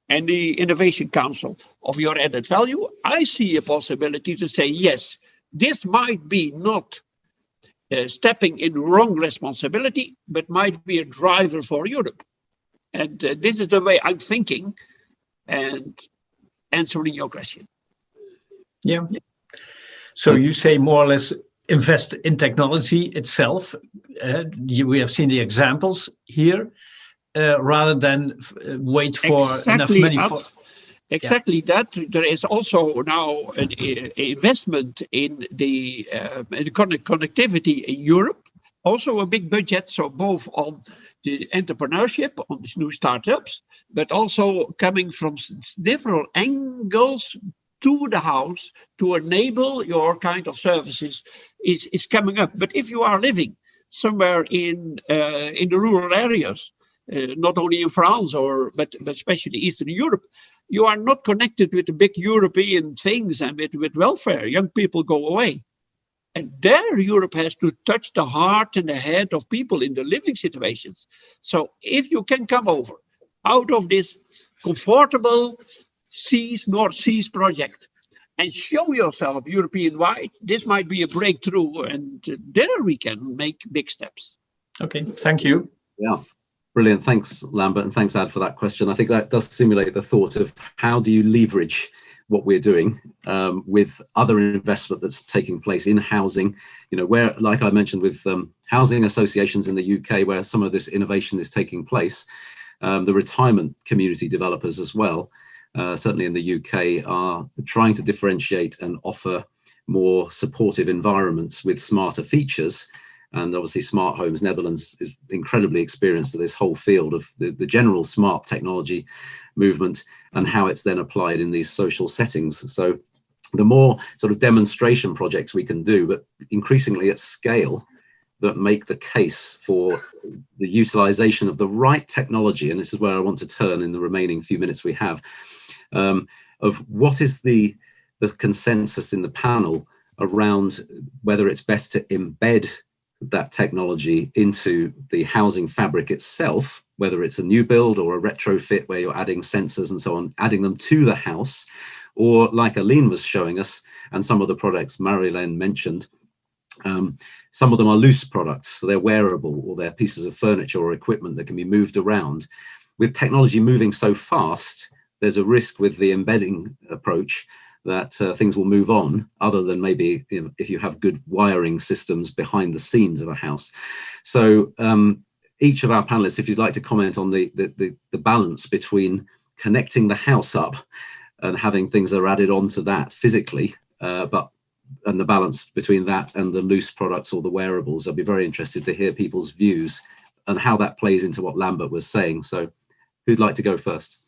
and the Innovation Council of your added value, I see a possibility to say, yes, this might be not stepping in wrong responsibility, but might be a driver for Europe. And this is the way I'm thinking and answering your question. Yeah. So you say more or less invest in technology itself. We have seen the examples here, rather than wait for enough money for. Exactly that. There is also now an investment in the connectivity in Europe, also a big budget. So both on the entrepreneurship, on these new startups, but also coming from different angles to the house to enable your kind of services is coming up. But if you are living somewhere in the rural areas, not only in France but especially Eastern Europe, you are not connected with the big European things and with welfare. Young people go away. And there Europe has to touch the heart and the head of people in the living situations. So if you can come over out of this comfortable North Seas project and show yourself European-wide, this might be a breakthrough, and there we can make big steps. Okay, thank you. Yeah, brilliant. Thanks, Lambert, and thanks, Ad, for that question. I think that does simulate the thought of how do you leverage what we're doing with other investment that's taking place in housing, where, like I mentioned, with housing associations in the UK, where some of this innovation is taking place, the retirement community developers as well, certainly in the UK, are trying to differentiate and offer more supportive environments with smarter features. And obviously Smart Homes Netherlands is incredibly experienced to this whole field of the general smart technology movement and how it's then applied in these social settings. So the more sort of demonstration projects we can do, but increasingly at scale, that make the case for the utilization of the right technology, and this is where I want to turn in the remaining few minutes we have, of what is the consensus in the panel around whether it's best to embed that technology into the housing fabric itself, whether it's a new build or a retrofit where you're adding sensors and so on, adding them to the house, or like Aline was showing us, and some of the products Marjolein mentioned, some of them are loose products, so they're wearable, or they're pieces of furniture or equipment that can be moved around. With technology moving so fast, there's a risk with the embedding approach that things will move on, other than maybe if you have good wiring systems behind the scenes of a house. So each of our panelists, if you'd like to comment on the balance between connecting the house up and having things that are added onto that physically, and the balance between that and the loose products or the wearables, I'd be very interested to hear people's views and how that plays into what Lambert was saying. So who'd like to go first?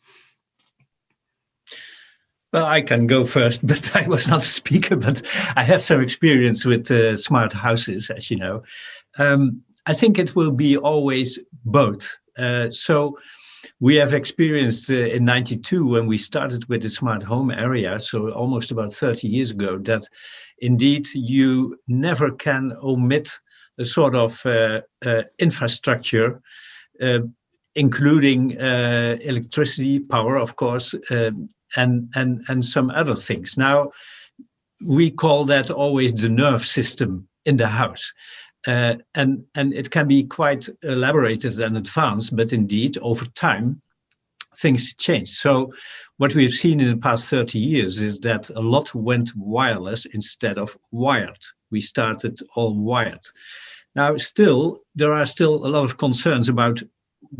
Well, I can go first, but I was not a speaker, but I have some experience with smart houses, as you know. I think it will be always both. So we have experienced in '92 when we started with the smart home area, so almost about 30 years ago, that indeed you never can omit a sort of infrastructure, including electricity, power, of course, and some other things. Now, we call that always the nerve system in the house. And it can be quite elaborated and advanced, but indeed, over time, things change. So what we've seen in the past 30 years is that a lot went wireless instead of wired. We started all wired. Now, there are still a lot of concerns about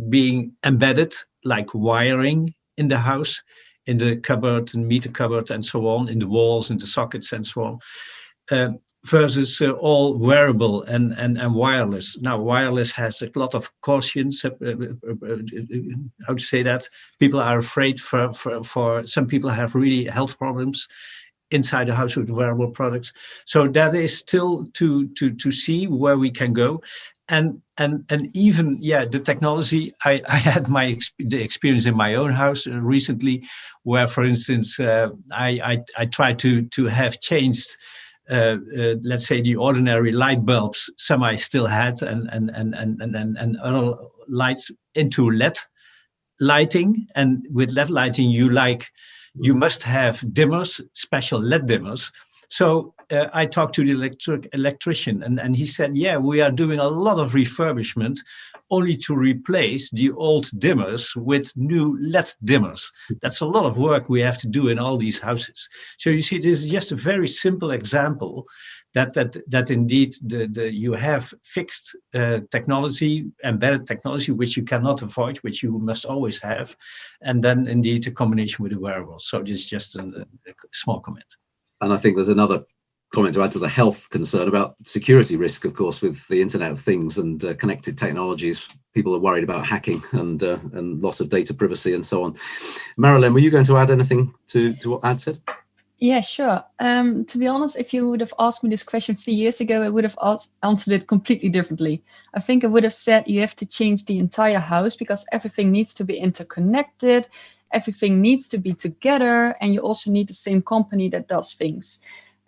being embedded, like wiring in the house, in the cupboard and meter cupboard and so on, in the walls, in the sockets and so on, versus all wearable and wireless. Now, wireless has a lot of cautions. How to say that? People are afraid for some people have really health problems inside the house with wearable products. So that is still to see where we can go. and even the technology. I had the experience in my own house recently, where, for instance, I tried to have changed, let's say, the ordinary light bulbs. Some I still had, and other lights into LED lighting. And with LED lighting, you must have dimmers, special LED dimmers. So I talked to the electrician, and he said, yeah, we are doing a lot of refurbishment only to replace the old dimmers with new LED dimmers. That's a lot of work we have to do in all these houses. So you see, this is just a very simple example that indeed you have fixed technology, embedded technology, which you cannot avoid, which you must always have, and then indeed a combination with the wearables. So this is just a small comment. And I think there's another comment to add to the health concern about security risk, of course, with the Internet of Things and connected technologies. People are worried about hacking and loss of data privacy and so on. Marjolein, were you going to add anything to what Ad said? Yeah, sure. To be honest, if you would have asked me this question 3 years ago, I would have answered it completely differently. I think I would have said you have to change the entire house because everything needs to be interconnected, everything needs to be together, and you also need the same company that does things.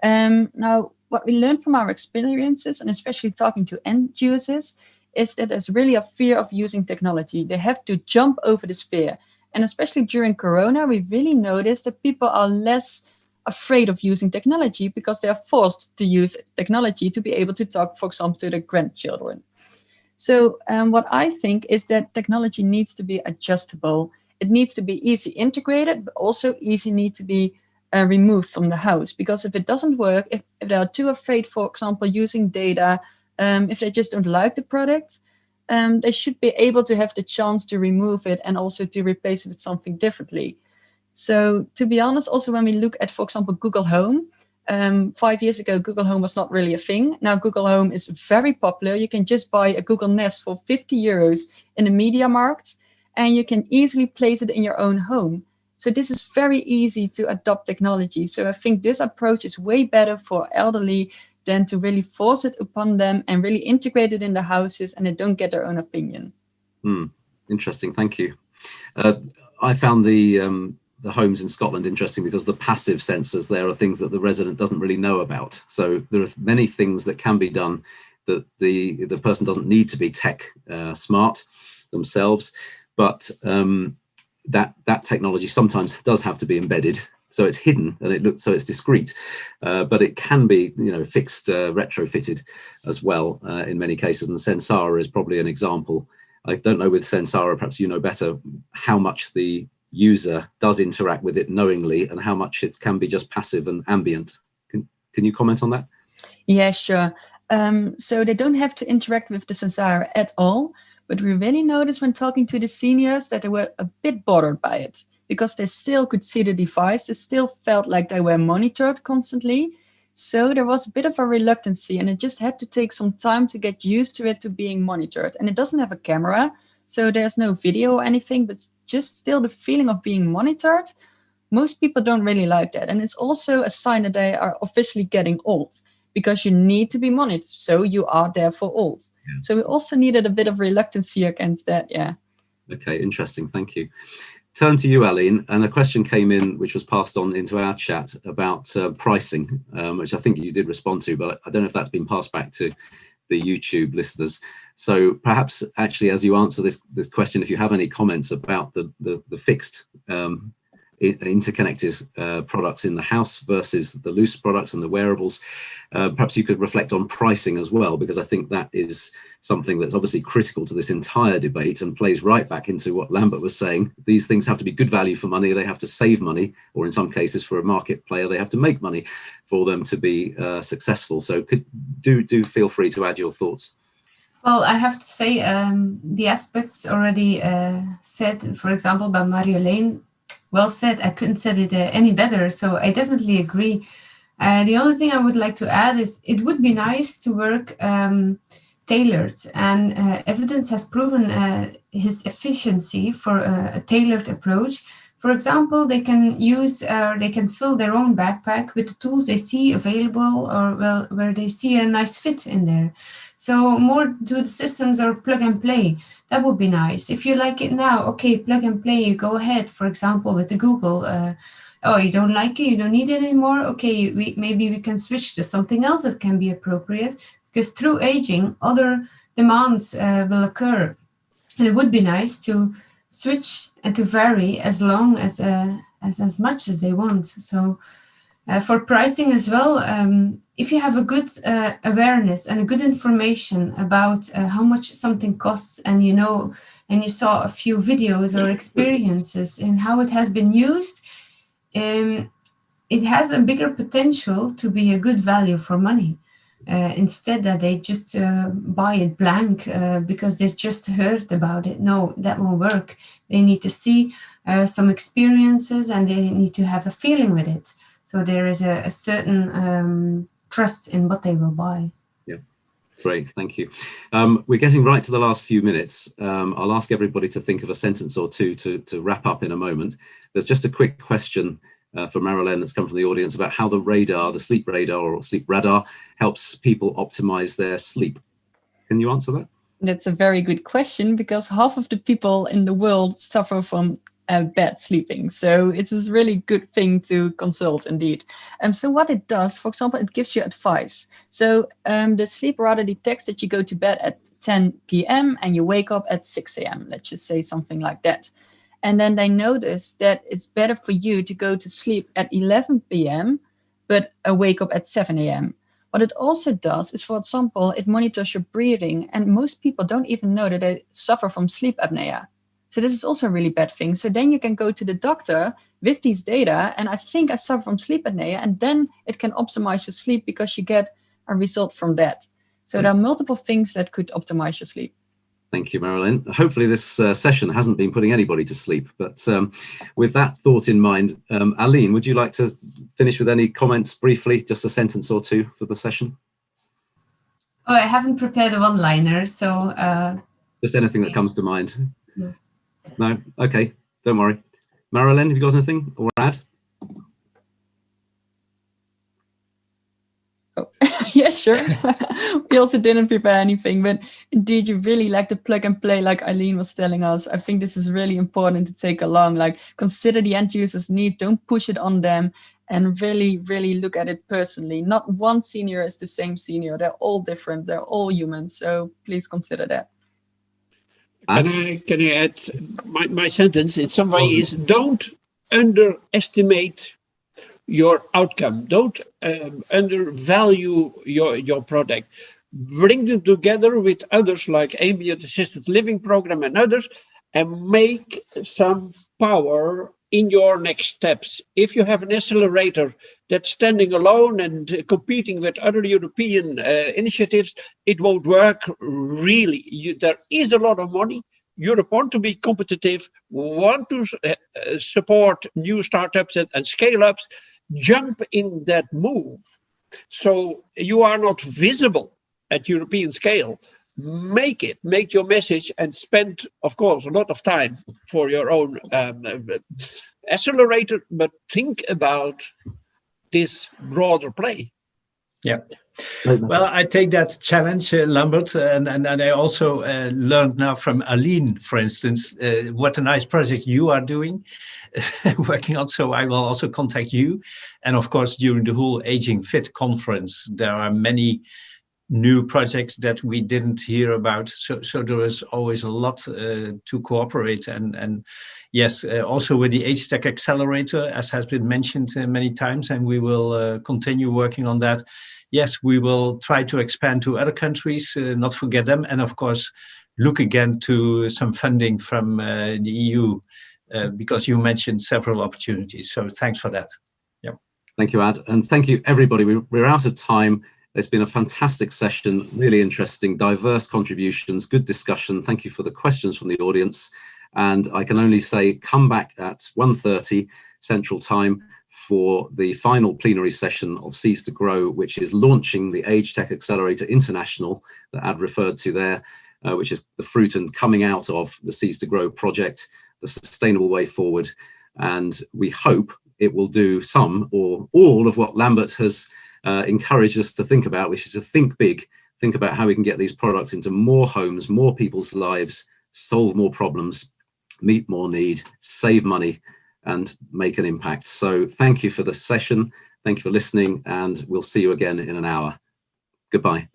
Now, what we learned from our experiences, and especially talking to end users, is that there's really a fear of using technology. They have to jump over this fear. And especially during Corona, we really noticed that people are less afraid of using technology because they are forced to use technology to be able to talk, for example, to their grandchildren. So what I think is that technology needs to be adjustable. It needs to be easy integrated, but also easy need to be removed from the house. Because if it doesn't work, if they are too afraid, for example, using data, if they just don't like the product, they should be able to have the chance to remove it and also to replace it with something differently. So to be honest, also when we look at, for example, Google Home, 5 years ago, Google Home was not really a thing. Now Google Home is very popular. You can just buy a Google Nest for 50 euros in the media market, and you can easily place it in your own home. So this is very easy to adopt technology. So I think this approach is way better for elderly than to really force it upon them and really integrate it in the houses and they don't get their own opinion. Interesting, thank you. I found the homes in Scotland interesting because the passive sensors there are things that the resident doesn't really know about. So there are many things that can be done that the person doesn't need to be tech smart themselves, but that technology sometimes does have to be embedded. So it's hidden and it's discreet, but it can be, fixed, retrofitted as well in many cases. And Sensara is probably an example. I don't know with Sensara, perhaps you know better, how much the user does interact with it knowingly and how much it can be just passive and ambient. Can you comment on that? Yeah, sure. So they don't have to interact with the Sensara at all, but we really noticed when talking to the seniors that they were a bit bothered by it because they still could see the device. They still felt like they were monitored constantly. So there was a bit of a reluctancy and it just had to take some time to get used to it, to being monitored. And it doesn't have a camera, so there's no video or anything, but just still the feeling of being monitored. Most people don't really like that. And it's also a sign that they are officially getting old because you need to be monitored. So you are therefore old. Yeah. So we also needed a bit of reluctancy against that. Yeah. Okay, interesting. Thank you. Turn to you, Aline, and a question came in which was passed on into our chat about pricing, which I think you did respond to, but I don't know if that's been passed back to the YouTube listeners. So perhaps actually as you answer this question, if you have any comments about the fixed interconnected products in the house versus the loose products and the wearables, perhaps you could reflect on pricing as well, because I think that is something that's obviously critical to this entire debate and plays right back into what Lambert was saying. These things have to be good value for money. They have to save money, or in some cases for a market player, they have to make money for them to be successful. So do feel free to add your thoughts. Well, I have to say the aspects already said, for example, by Marjolein, well said. I couldn't say it any better. So I definitely agree. The only thing I would like to add is it would be nice to work tailored, and evidence has proven his efficiency for a tailored approach. For example, they can use they can fill their own backpack with the tools they see available, or well, where they see a nice fit in there. So more to the systems or plug and play. That would be nice. If you like it now, okay, plug and play, you go ahead, for example, with the Google. Oh, you don't like it, you don't need it anymore. Okay, maybe we can switch to something else that can be appropriate, because through aging, other demands will occur. And it would be nice to switch and to vary as long as much as they want. So for pricing as well, if you have a good awareness and a good information about how much something costs, and you know, and you saw a few videos or experiences in how it has been used, it has a bigger potential to be a good value for money. Instead that they just buy it blank because they just heard about it. No, that won't work. They need to see some experiences, and they need to have a feeling with it. So there is a certain trust in what they will buy. Yeah, great, thank you. We're getting right to the last few minutes. I'll ask everybody to think of a sentence or two to wrap up in a moment. There's just a quick question for Marjolein that's come from the audience about how the radar, the sleep radar or sleep radar, helps people optimize their sleep. Can you answer that? That's a very good question, because half of the people in the world suffer from bad sleeping. So it's a really good thing to consult indeed. So what it does, for example, it gives you advice. So the sleep radar detects that you go to bed at 10 p.m. and you wake up at 6 a.m. Let's just say something like that. And then they notice that it's better for you to go to sleep at 11 p.m. but wake up at 7 a.m. What it also does is, for example, it monitors your breathing, and most people don't even know that they suffer from sleep apnea. So this is also a really bad thing. So then you can go to the doctor with these data, and I think I suffer from sleep apnea, and then it can optimize your sleep because you get a result from that. So there are multiple things that could optimize your sleep. Thank you, Marjolein. Hopefully this session hasn't been putting anybody to sleep, but with that thought in mind, Aline, would you like to finish with any comments briefly, just a sentence or two for the session? Oh, I haven't prepared a one-liner, so... just anything that comes to mind. No. No? Okay, don't worry. Marjolein, have you got anything or add? Oh, yeah, sure. We also didn't prepare anything, but indeed you really like the plug and play, like Aline was telling us. I think this is really important to take along, like consider the end user's need, don't push it on them, and really, really look at it personally. Not one senior is the same senior. They're all different. They're all humans. So please consider that. Can I add my sentence in some way is, don't underestimate your outcome. Don't undervalue your product. Bring them together with others like ambient assisted living program and others, and make some power in your next steps. If you have an accelerator that's standing alone and competing with other European initiatives, it won't work really. There is a lot of money. Europe want to be competitive, want to support new startups and scale-ups. Jump in that move. So you are not visible at European scale. Make your message, and spend, of course, a lot of time for your own accelerator, but think about this broader play. Yeah. Well, I take that challenge, Lambert, and I also learned now from Aline, for instance, what a nice project you are doing, working on. So I will also contact you. And of course, during the whole Aging Fit conference, there are many new projects that we didn't hear about. So there is always a lot to cooperate. And yes, also with the HTech Accelerator, as has been mentioned many times, and we will continue working on that. Yes, we will try to expand to other countries, not forget them. And of course, look again to some funding from the EU, because you mentioned several opportunities. So thanks for that. Yeah. Thank you, Ad. And thank you, everybody. We're out of time. It's been a fantastic session, really interesting, diverse contributions, good discussion. Thank you for the questions from the audience. And I can only say, come back at 1:30 Central Time for the final plenary session of Seeds to Grow, which is launching the Age Tech Accelerator International that Ad referred to there, which is the fruit and coming out of the Seeds to Grow project, the sustainable way forward. And we hope it will do some or all of what Lambert has encouraged us to think about, which is to think big, think about how we can get these products into more homes, more people's lives, solve more problems, meet more need, save money, and make an impact. So thank you for the session. Thank you for listening, and we'll see you again in an hour. Goodbye.